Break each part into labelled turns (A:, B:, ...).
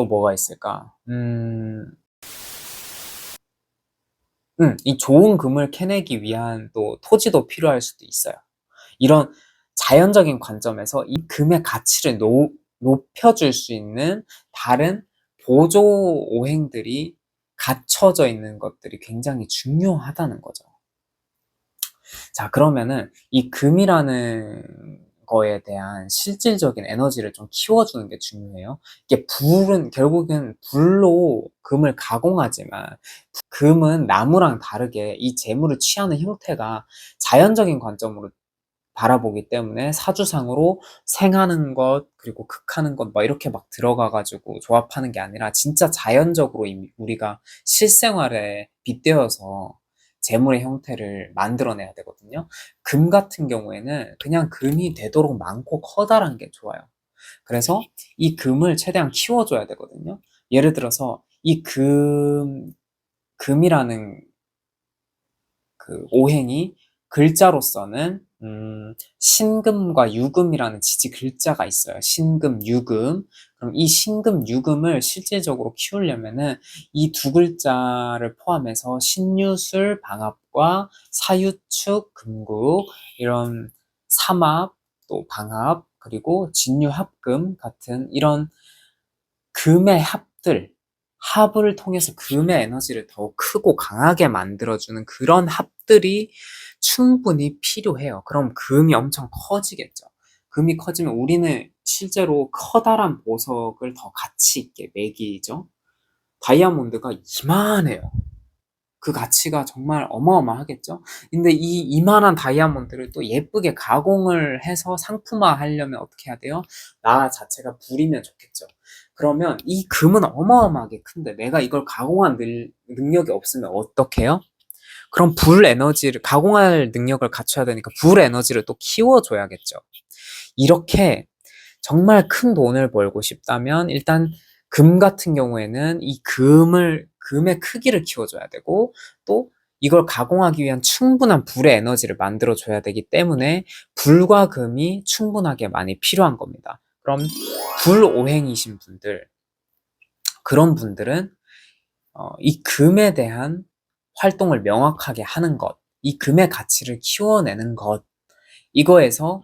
A: 또 뭐가 있을까? 이 좋은 금을 캐내기 위한 또 토지도 필요할 수도 있어요. 이런 자연적인 관점에서 이 금의 가치를 높여줄 수 있는 다른 보조 오행들이 갖춰져 있는 것들이 굉장히 중요하다는 거죠. 자, 그러면은 이 금이라는 거에 대한 실질적인 에너지를 좀 키워주는 게 중요해요. 이게 결국은 불로 금을 가공하지만, 금은 나무랑 다르게 이 재물을 취하는 형태가 자연적인 관점으로 바라보기 때문에 사주상으로 생하는 것, 그리고 극하는 것, 막 이렇게 막 들어가가지고 조합하는 게 아니라 진짜 자연적으로 이미 우리가 실생활에 빗대어서 재물의 형태를 만들어내야 되거든요. 금 같은 경우에는 그냥 금이 되도록 많고 커다란 게 좋아요. 그래서 이 금을 최대한 키워줘야 되거든요. 예를 들어서 금이라는 그 오행이 글자로서는 신금과 유금이라는 지지 글자가 있어요. 신금, 유금. 그럼 이 신금, 유금을 실질적으로 키우려면은 이 두 글자를 포함해서 신유술, 방합과 사유축, 금국, 이런 삼합, 또 방합, 그리고 진유합금 같은 이런 금의 합을 통해서 금의 에너지를 더욱 크고 강하게 만들어주는 그런 합들이 충분히 필요해요. 그럼 금이 엄청 커지겠죠. 금이 커지면 우리는 실제로 커다란 보석을 더 가치 있게 매기죠. 다이아몬드가 이만해요. 그 가치가 정말 어마어마하겠죠. 근데 이 이만한 다이아몬드를 또 예쁘게 가공을 해서 상품화 하려면 어떻게 해야 돼요? 나 자체가 불이면 좋겠죠. 그러면 이 금은 어마어마하게 큰데 내가 이걸 가공한 능력이 없으면 어떻게 해요? 그럼 불 에너지를 가공할 능력을 갖춰야 되니까 불 에너지를 또 키워줘야겠죠. 이렇게 정말 큰 돈을 벌고 싶다면 일단 금 같은 경우에는 이 금의 크기를 키워줘야 되고, 또 이걸 가공하기 위한 충분한 불의 에너지를 만들어줘야 되기 때문에 불과 금이 충분하게 많이 필요한 겁니다. 그럼 불오행이신 분들, 그런 분들은 이 금에 대한 활동을 명확하게 하는 것, 이 금의 가치를 키워내는 것, 이거에서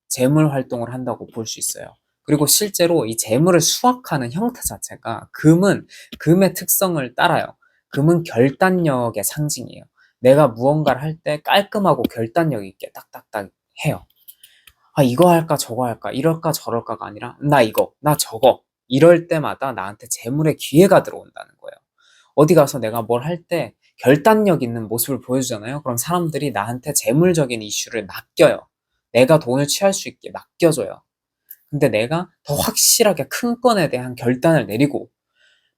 A: 재물 활동을 한다고 볼 수 있어요. 그리고 실제로 이 재물을 수확하는 형태 자체가 금의 특성을 따라요. 금은 결단력의 상징이에요. 내가 무언가를 할 때 깔끔하고 결단력 있게 딱딱딱 해요. 아, 이거 할까 저거 할까 이럴까 저럴까가 아니라 나 이거 나 저거 이럴 때마다 나한테 재물의 기회가 들어온다는 거예요. 어디 가서 내가 뭘 할 때 결단력 있는 모습을 보여주잖아요. 그럼 사람들이 나한테 재물적인 이슈를 맡겨요. 내가 돈을 취할 수 있게 맡겨줘요. 근데 내가 더 확실하게 큰 건에 대한 결단을 내리고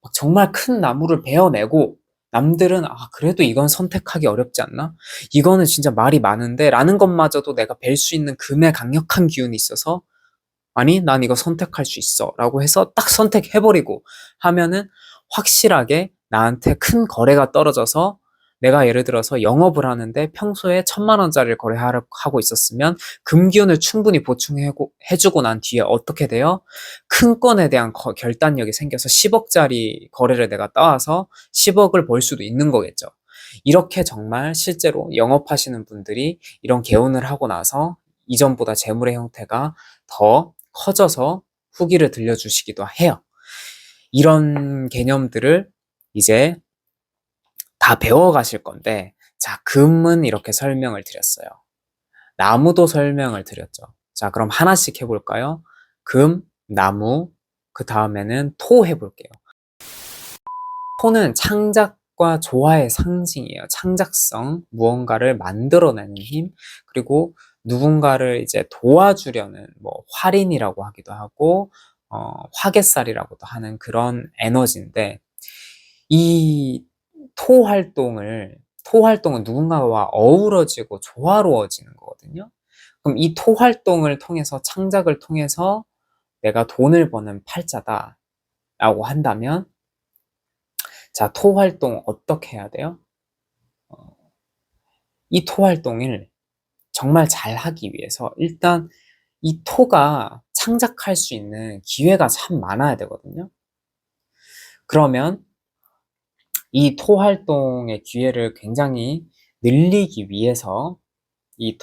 A: 막 정말 큰 나무를 베어내고, 남들은 그래도 이건 선택하기 어렵지 않나? 이거는 진짜 말이 많은데 라는 것마저도 내가 뵐 수 있는 금의 강력한 기운이 있어서 아니 난 이거 선택할 수 있어 라고 해서 딱 선택해버리고 하면은 확실하게 나한테 큰 거래가 떨어져서, 내가 예를 들어서 영업을 하는데 평소에 1,000만 원짜리를 거래하고 있었으면 금기운을 충분히 보충해주고 난 뒤에 어떻게 돼요? 큰 건에 대한 결단력이 생겨서 10억짜리 거래를 내가 따와서 10억을 벌 수도 있는 거겠죠. 이렇게 정말 실제로 영업하시는 분들이 이런 개운을 하고 나서 이전보다 재물의 형태가 더 커져서 후기를 들려주시기도 해요. 이런 개념들을 이제 다 배워가실 건데, 자, 금은 이렇게 설명을 드렸어요. 나무도 설명을 드렸죠. 자, 그럼 하나씩 해볼까요? 금, 나무, 그 다음에는 토 해볼게요. 토는 창작과 조화의 상징이에요. 창작성, 무언가를 만들어내는 힘, 그리고 누군가를 이제 도와주려는 뭐 활인이라고 하기도 하고, 화개살이라고도 하는 그런 에너지인데, 이 토 활동은 누군가와 어우러지고 조화로워지는 거거든요. 그럼 이 토 활동을 통해서, 창작을 통해서 내가 돈을 버는 팔자다라고 한다면, 자, 토 활동 어떻게 해야 돼요? 어, 이 토 활동을 정말 잘 하기 위해서 일단 이 토가 창작할 수 있는 기회가 참 많아야 되거든요. 그러면 이 토 활동의 기회를 굉장히 늘리기 위해서 이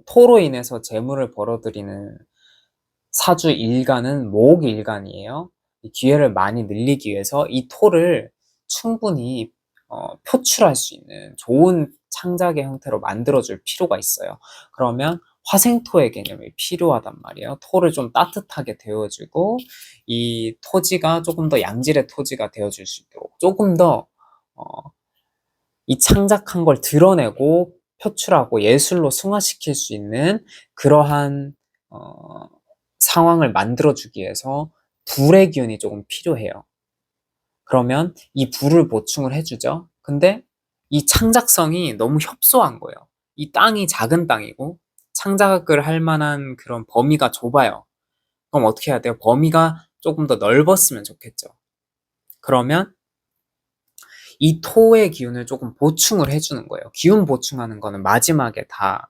A: 토로 인해서 재물을 벌어들이는 사주 일간은 목일간이에요. 이 기회를 많이 늘리기 위해서 이 토를 충분히 표출할 수 있는 좋은 창작의 형태로 만들어줄 필요가 있어요. 그러면 화생토의 개념이 필요하단 말이에요. 토를 좀 따뜻하게 데워주고 이 토지가 조금 더 양질의 토지가 되어줄 수 있도록 조금 더 이 창작한 걸 드러내고 표출하고 예술로 승화시킬 수 있는 그러한 상황을 만들어주기 위해서 불의 기운이 조금 필요해요. 그러면 이 불을 보충을 해주죠. 근데 이 창작성이 너무 협소한 거예요. 이 땅이 작은 땅이고 창작을 할 만한 그런 범위가 좁아요. 그럼 어떻게 해야 돼요? 범위가 조금 더 넓었으면 좋겠죠. 그러면 이 토의 기운을 조금 보충을 해주는 거예요. 기운 보충하는 거는 마지막에 다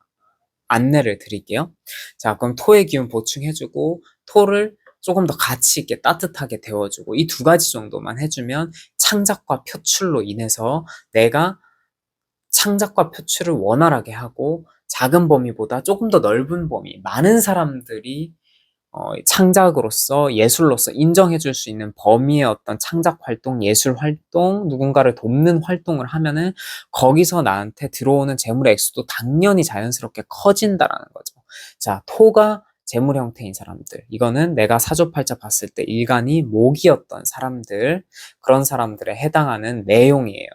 A: 안내를 드릴게요. 자, 그럼 토의 기운 보충해주고 토를 조금 더 가치 있게 따뜻하게 데워주고 이 두 가지 정도만 해주면 창작과 표출로 인해서 내가 창작과 표출을 원활하게 하고 작은 범위보다 조금 더 넓은 범위, 많은 사람들이 창작으로서 예술로서 인정해줄 수 있는 범위의 어떤 창작 활동, 예술 활동, 누군가를 돕는 활동을 하면은 거기서 나한테 들어오는 재물의 액수도 당연히 자연스럽게 커진다라는 거죠. 자, 토가 재물 형태인 사람들. 이거는 내가 사주팔자 봤을 때 일간이 목이었던 사람들, 그런 사람들에 해당하는 내용이에요.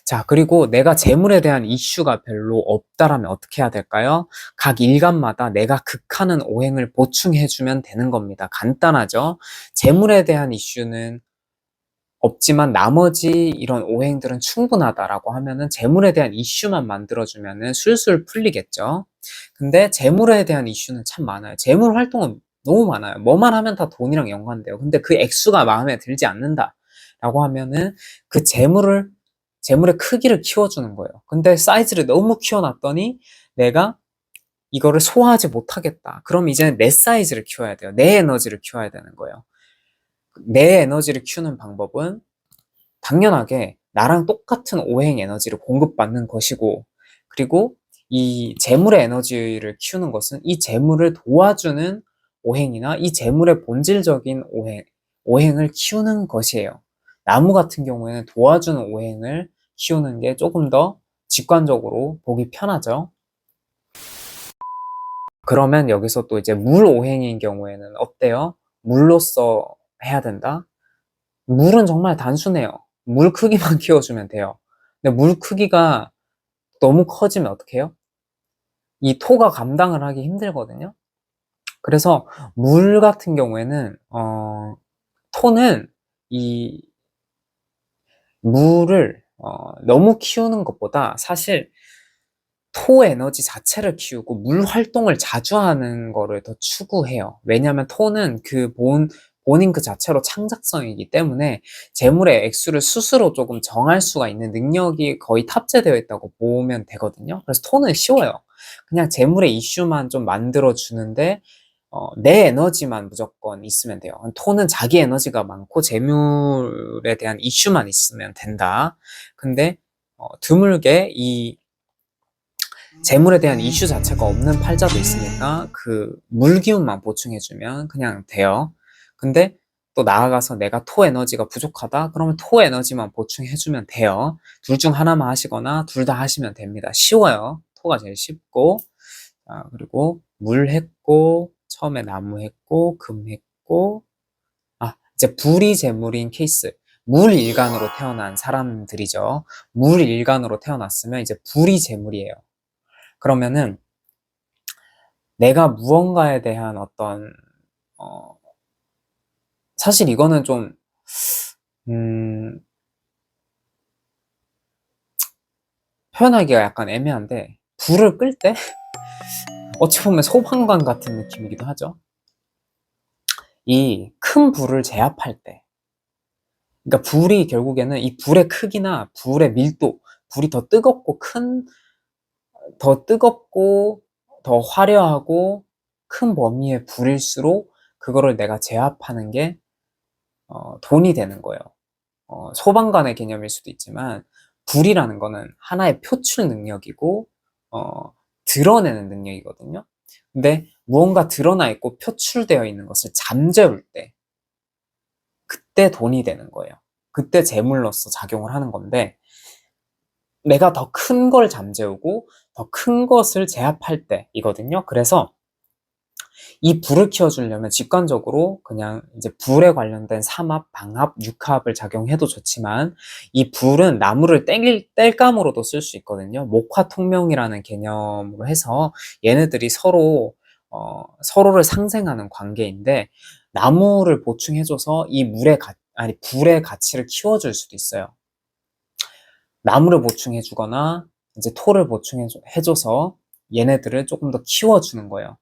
A: 자, 그리고 내가 재물에 대한 이슈가 별로 없다라면 어떻게 해야 될까요? 각 일간마다 내가 극하는 오행을 보충해주면 되는 겁니다. 간단하죠? 재물에 대한 이슈는 없지만 나머지 이런 오행들은 충분하다라고 하면은 재물에 대한 이슈만 만들어주면은 술술 풀리겠죠? 근데 재물에 대한 이슈는 참 많아요. 재물 활동은 너무 많아요. 뭐만 하면 다 돈이랑 연관돼요. 근데 그 액수가 마음에 들지 않는다라고 하면은 그 재물의 크기를 키워주는 거예요. 근데 사이즈를 너무 키워놨더니 내가 이거를 소화하지 못하겠다. 그럼 이제는 내 사이즈를 키워야 돼요. 내 에너지를 키워야 되는 거예요. 내 에너지를 키우는 방법은 당연하게 나랑 똑같은 오행 에너지를 공급받는 것이고, 그리고 이 재물의 에너지를 키우는 것은 이 재물을 도와주는 오행이나 이 재물의 본질적인 오행을 키우는 것이에요. 나무 같은 경우에는 도와주는 오행을 키우는 게 조금 더 직관적으로 보기 편하죠. 그러면 여기서 또 이제 물 오행인 경우에는 어때요? 물로써 해야 된다? 물은 정말 단순해요. 물 크기만 키워주면 돼요. 근데 물 크기가 너무 커지면 어떡해요? 이 토가 감당을 하기 힘들거든요. 그래서 물 같은 경우에는 토는 이 물을 너무 키우는 것보다 사실 토 에너지 자체를 키우고 물 활동을 자주 하는 거를 더 추구해요. 왜냐하면 토는 본인 그 자체로 창작성이기 때문에 재물의 액수를 스스로 조금 정할 수가 있는 능력이 거의 탑재되어 있다고 보면 되거든요. 그래서 토는 쉬워요. 그냥 재물의 이슈만 좀 만들어 주는데 내 에너지만 무조건 있으면 돼요. 토는 자기 에너지가 많고 재물에 대한 이슈만 있으면 된다. 근데 드물게 이 재물에 대한 이슈 자체가 없는 팔자도 있으니까 그 물기운만 보충해주면 그냥 돼요. 근데 또 나아가서 내가 토 에너지가 부족하다? 그러면 토 에너지만 보충해주면 돼요. 둘 중 하나만 하시거나 둘 다 하시면 됩니다. 쉬워요. 토가 제일 쉽고. 그리고 물 했고, 처음에 나무 했고, 금 했고, 이제 불이 재물인 케이스. 물 일간으로 태어난 사람들이죠. 물 일간으로 태어났으면 이제 불이 재물이에요. 그러면은 내가 무언가에 대한 어떤 사실 이거는 좀 표현하기가 약간 애매한데 불을 끌 때 어찌 보면 소방관 같은 느낌이기도 하죠. 이 큰 불을 제압할 때, 그러니까 불이 결국에는 이 불의 크기나 불의 밀도, 불이 더 뜨겁고 더 화려하고 큰 범위의 불일수록 그거를 내가 제압하는 게 돈이 되는 거예요. 소방관의 개념일 수도 있지만 불이라는 거는 하나의 표출 능력이고 드러내는 능력이거든요. 근데 무언가 드러나 있고 표출되어 있는 것을 잠재울 때 그때 돈이 되는 거예요. 그때 재물로서 작용을 하는 건데 내가 더 큰 걸 잠재우고 더 큰 것을 제압할 때이거든요. 그래서 이 불을 키워주려면 직관적으로 그냥 이제 불에 관련된 삼합, 방합, 육합을 작용해도 좋지만 이 불은 나무를 뗄감으로도 쓸 수 있거든요. 목화통명이라는 개념으로 해서 얘네들이 서로를 상생하는 관계인데 나무를 보충해줘서 이 불의 가치를 키워줄 수도 있어요. 나무를 보충해주거나 이제 토를 보충해줘서 얘네들을 조금 더 키워주는 거예요.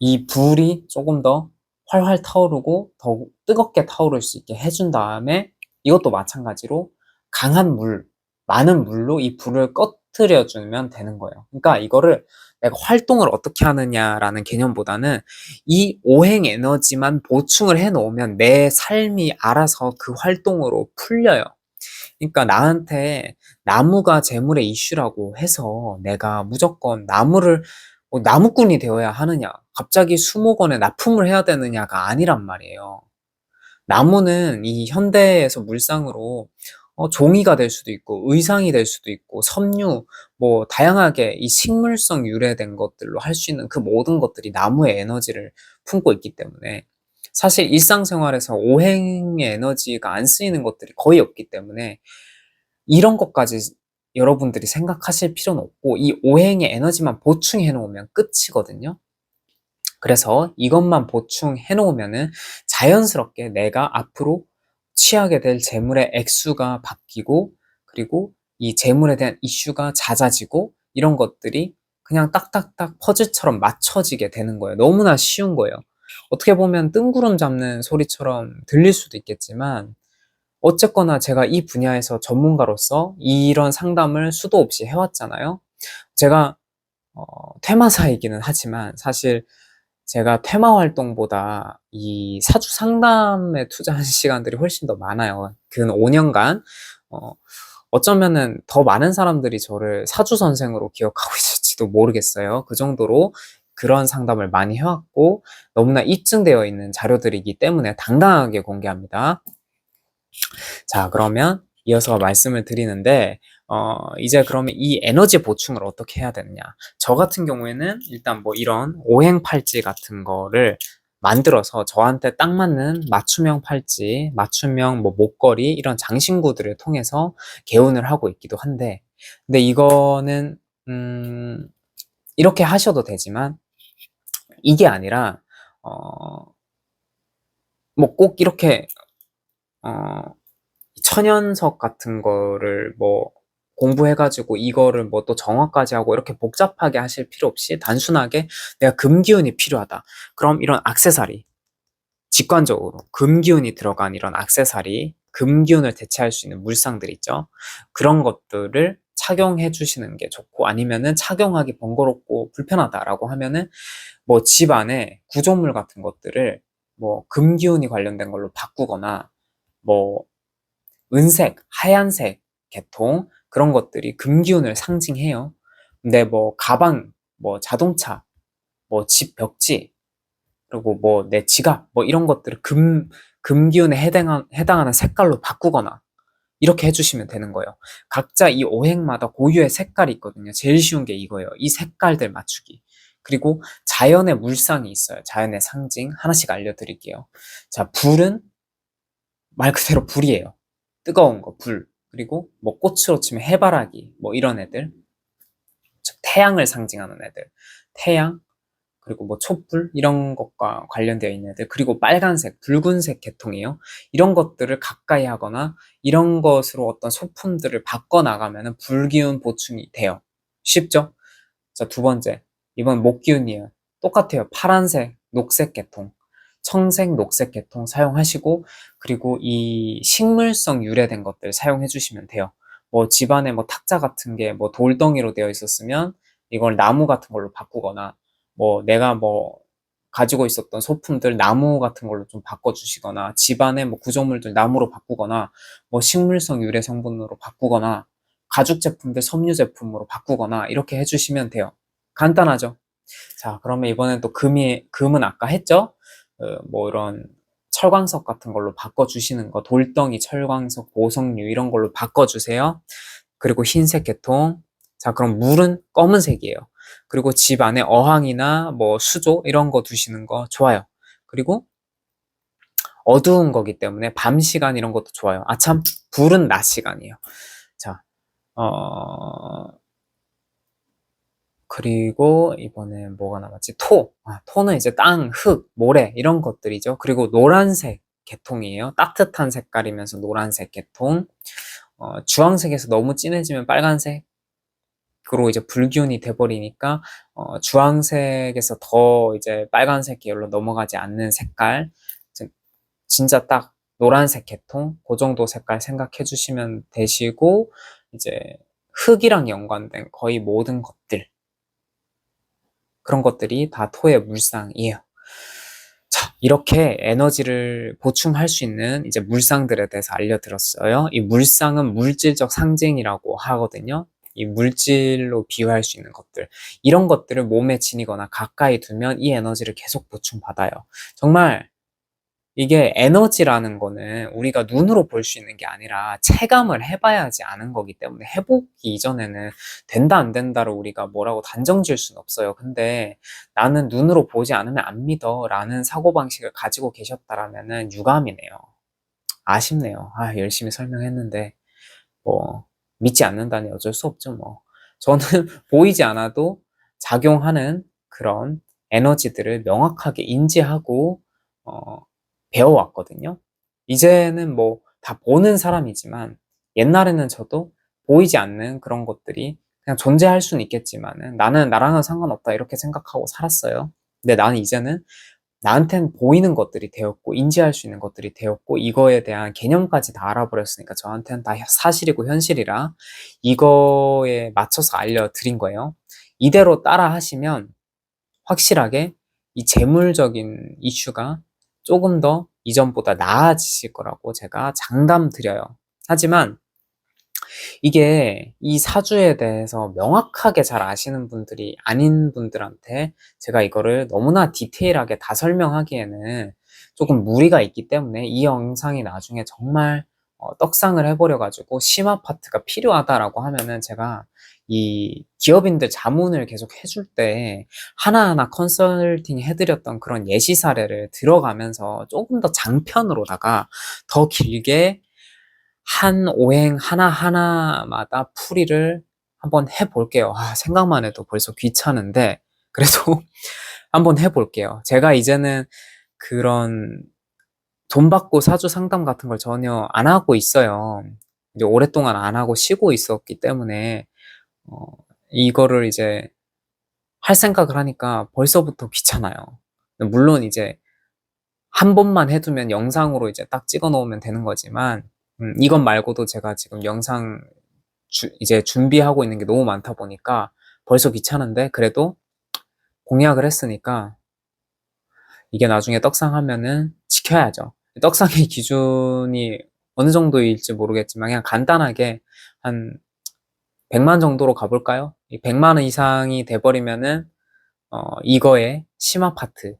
A: 이 불이 조금 더 활활 타오르고 더 뜨겁게 타오를 수 있게 해준 다음에 이것도 마찬가지로 강한 물, 많은 물로 이 불을 꺼트려 주면 되는 거예요. 그러니까 이거를 내가 활동을 어떻게 하느냐라는 개념보다는 이 오행 에너지만 보충을 해 놓으면 내 삶이 알아서 그 활동으로 풀려요. 그러니까 나한테 나무가 재물의 이슈라고 해서 내가 무조건 나무꾼이 되어야 하느냐, 갑자기 수목원에 납품을 해야 되느냐가 아니란 말이에요. 나무는 이 현대에서 물상으로 종이가 될 수도 있고, 의상이 될 수도 있고, 섬유, 뭐, 다양하게 이 식물성 유래된 것들로 할 수 있는 그 모든 것들이 나무의 에너지를 품고 있기 때문에, 사실 일상생활에서 오행의 에너지가 안 쓰이는 것들이 거의 없기 때문에, 이런 것까지 여러분들이 생각하실 필요는 없고, 이 오행의 에너지만 보충해 놓으면 끝이거든요. 그래서 이것만 보충해 놓으면은 자연스럽게 내가 앞으로 취하게 될 재물의 액수가 바뀌고, 그리고 이 재물에 대한 이슈가 잦아지고, 이런 것들이 그냥 딱딱딱 퍼즐처럼 맞춰지게 되는 거예요. 너무나 쉬운 거예요. 어떻게 보면 뜬구름 잡는 소리처럼 들릴 수도 있겠지만, 어쨌거나 제가 이 분야에서 전문가로서 이런 상담을 수도 없이 해왔잖아요. 제가 퇴마사이기는 하지만 사실 제가 퇴마 활동보다 이 사주 상담에 투자한 시간들이 훨씬 더 많아요. 근 5년간 어쩌면은 더 많은 사람들이 저를 사주 선생으로 기억하고 있을지도 모르겠어요. 그 정도로 그런 상담을 많이 해왔고 너무나 입증되어 있는 자료들이기 때문에 당당하게 공개합니다. 자, 그러면 이어서 말씀을 드리는데, 이제 그러면 이 에너지 보충을 어떻게 해야 되느냐. 저 같은 경우에는 일단 뭐 이런 오행팔찌 같은 거를 만들어서 저한테 딱 맞는 맞춤형 팔찌, 맞춤형 뭐 목걸이, 이런 장신구들을 통해서 개운을 하고 있기도 한데, 근데 이거는, 이렇게 하셔도 되지만, 이게 아니라, 뭐 꼭 이렇게, 어, 천연석 같은 거를 뭐 공부해가지고 이거를 뭐 또 정화까지 하고 이렇게 복잡하게 하실 필요 없이 단순하게 내가 금기운이 필요하다. 그럼 이런 액세서리, 직관적으로 금기운이 들어간 이런 액세서리, 금기운을 대체할 수 있는 물상들 있죠. 그런 것들을 착용해 주시는 게 좋고, 아니면은 착용하기 번거롭고 불편하다라고 하면은 뭐 집 안에 구조물 같은 것들을 뭐 금기운이 관련된 걸로 바꾸거나, 뭐 은색, 하얀색 계통, 그런 것들이 금기운을 상징해요. 근데 뭐 가방, 뭐 자동차, 뭐 집 벽지, 그리고 뭐 내 지갑, 뭐 이런 것들을 금기운에 해당하는 색깔로 바꾸거나 이렇게 해주시면 되는 거예요. 각자 이 오행마다 고유의 색깔이 있거든요. 제일 쉬운 게 이거예요. 이 색깔들 맞추기. 그리고 자연의 물상이 있어요. 자연의 상징 하나씩 알려드릴게요. 자, 불은 말 그대로 불이에요. 뜨거운 거, 불. 그리고 뭐 꽃으로 치면 해바라기, 뭐 이런 애들. 즉 태양을 상징하는 애들. 태양, 그리고 뭐 촛불 이런 것과 관련되어 있는 애들. 그리고 빨간색, 붉은색 계통이에요. 이런 것들을 가까이 하거나 이런 것으로 어떤 소품들을 바꿔 나가면은 불기운 보충이 돼요. 쉽죠? 자, 두 번째. 이번 목기운이에요. 똑같아요. 파란색, 녹색 계통. 청색, 녹색 계통 사용하시고, 그리고 이 식물성 유래된 것들 사용해 주시면 돼요. 뭐 집안에 뭐 탁자 같은 게 뭐 돌덩이로 되어 있었으면 이걸 나무 같은 걸로 바꾸거나, 뭐 내가 뭐 가지고 있었던 소품들 나무 같은 걸로 좀 바꿔주시거나 집안의 뭐 구조물들 나무로 바꾸거나 뭐 식물성 유래 성분으로 바꾸거나 가죽 제품들 섬유 제품으로 바꾸거나 이렇게 해주시면 돼요. 간단하죠? 자, 그러면 이번엔 또 금은 아까 했죠? 뭐 이런 철광석 같은 걸로 바꿔주시는 거, 돌덩이, 철광석, 보석류 이런 걸로 바꿔주세요. 그리고 흰색 계통. 자, 그럼 물은 검은색이에요. 그리고 집 안에 어항이나 뭐 수조 이런 거 두시는 거 좋아요. 그리고 어두운 거기 때문에 밤 시간 이런 것도 좋아요. 아, 참, 불은 낮 시간이에요. 자, 그리고 이번에 뭐가 남았지? 토는 이제 땅, 흙, 모래 이런 것들이죠. 그리고 노란색 계통이에요. 따뜻한 색깔이면서 노란색 계통. 주황색에서 너무 진해지면 빨간색으로 이제 불균이 돼버리니까 주황색에서 더 이제 빨간색 계열로 넘어가지 않는 색깔. 진짜 딱 노란색 계통, 그 정도 색깔 생각해 주시면 되시고, 이제 흙이랑 연관된 거의 모든 것들, 그런 것들이 다 토의 물상이에요. 자, 이렇게 에너지를 보충할 수 있는 이제 물상들에 대해서 알려드렸어요. 이 물상은 물질적 상징이라고 하거든요. 이 물질로 비유할 수 있는 것들. 이런 것들을 몸에 지니거나 가까이 두면 이 에너지를 계속 보충받아요. 정말 이게 에너지라는 거는 우리가 눈으로 볼 수 있는 게 아니라 체감을 해봐야지 아는 거기 때문에 해보기 이전에는 된다 안 된다를 우리가 뭐라고 단정 지을 수는 없어요. 근데 나는 눈으로 보지 않으면 안 믿어 라는 사고방식을 가지고 계셨다라면은 유감이네요. 아쉽네요. 아, 열심히 설명했는데 뭐 믿지 않는다니 어쩔 수 없죠 뭐. 저는 보이지 않아도 작용하는 그런 에너지들을 명확하게 인지하고 배워왔거든요. 이제는 뭐 다 보는 사람이지만 옛날에는 저도 보이지 않는 그런 것들이 그냥 존재할 수는 있겠지만은 나는 나랑은 상관없다 이렇게 생각하고 살았어요. 근데 나는 이제는 나한텐 보이는 것들이 되었고 인지할 수 있는 것들이 되었고 이거에 대한 개념까지 다 알아버렸으니까 저한테는 다 사실이고 현실이라 이거에 맞춰서 알려드린 거예요. 이대로 따라 하시면 확실하게 이 재물적인 이슈가 조금 더 이전보다 나아지실 거라고 제가 장담 드려요. 하지만 이게 이 사주에 대해서 명확하게 잘 아시는 분들이 아닌 분들한테 제가 이거를 너무나 디테일하게 다 설명하기에는 조금 무리가 있기 때문에 이 영상이 나중에 정말 떡상을 해버려가지고 심화 파트가 필요하다라고 하면은 제가 이 기업인들 자문을 계속 해줄 때 하나하나 컨설팅 해드렸던 그런 예시 사례를 들어가면서 조금 더 장편으로다가 더 길게 한 오행 하나하나마다 풀이를 한번 해볼게요. 아, 생각만 해도 벌써 귀찮은데, 그래도 한번 해볼게요. 제가 이제는 그런 돈 받고 사주 상담 같은 걸 전혀 안 하고 있어요. 이제 오랫동안 안 하고 쉬고 있었기 때문에, 어, 이거를 이제 할 생각을 하니까 벌써부터 귀찮아요. 물론 이제 한 번만 해두면 영상으로 이제 딱 찍어 놓으면 되는 거지만, 이것 말고도 제가 지금 영상 이제 준비하고 있는 게 너무 많다 보니까 벌써 귀찮은데 그래도 공약을 했으니까 이게 나중에 떡상하면은 지켜야죠. 떡상의 기준이 어느 정도일지 모르겠지만 그냥 간단하게 한 100만 정도로 가볼까요? 이 100만 원 이상이 돼버리면은 이거에 심화 파트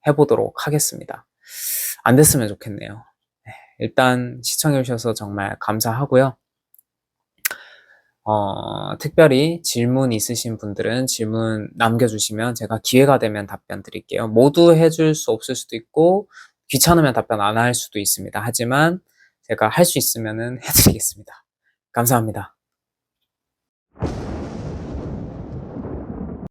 A: 해보도록 하겠습니다. 안 됐으면 좋겠네요. 일단 시청해주셔서 정말 감사하고요. 특별히 질문 있으신 분들은 질문 남겨주시면 제가 기회가 되면 답변 드릴게요. 모두 해줄 수 없을 수도 있고 귀찮으면 답변 안 할 수도 있습니다. 하지만 제가 할 수 있으면 해드리겠습니다. 감사합니다.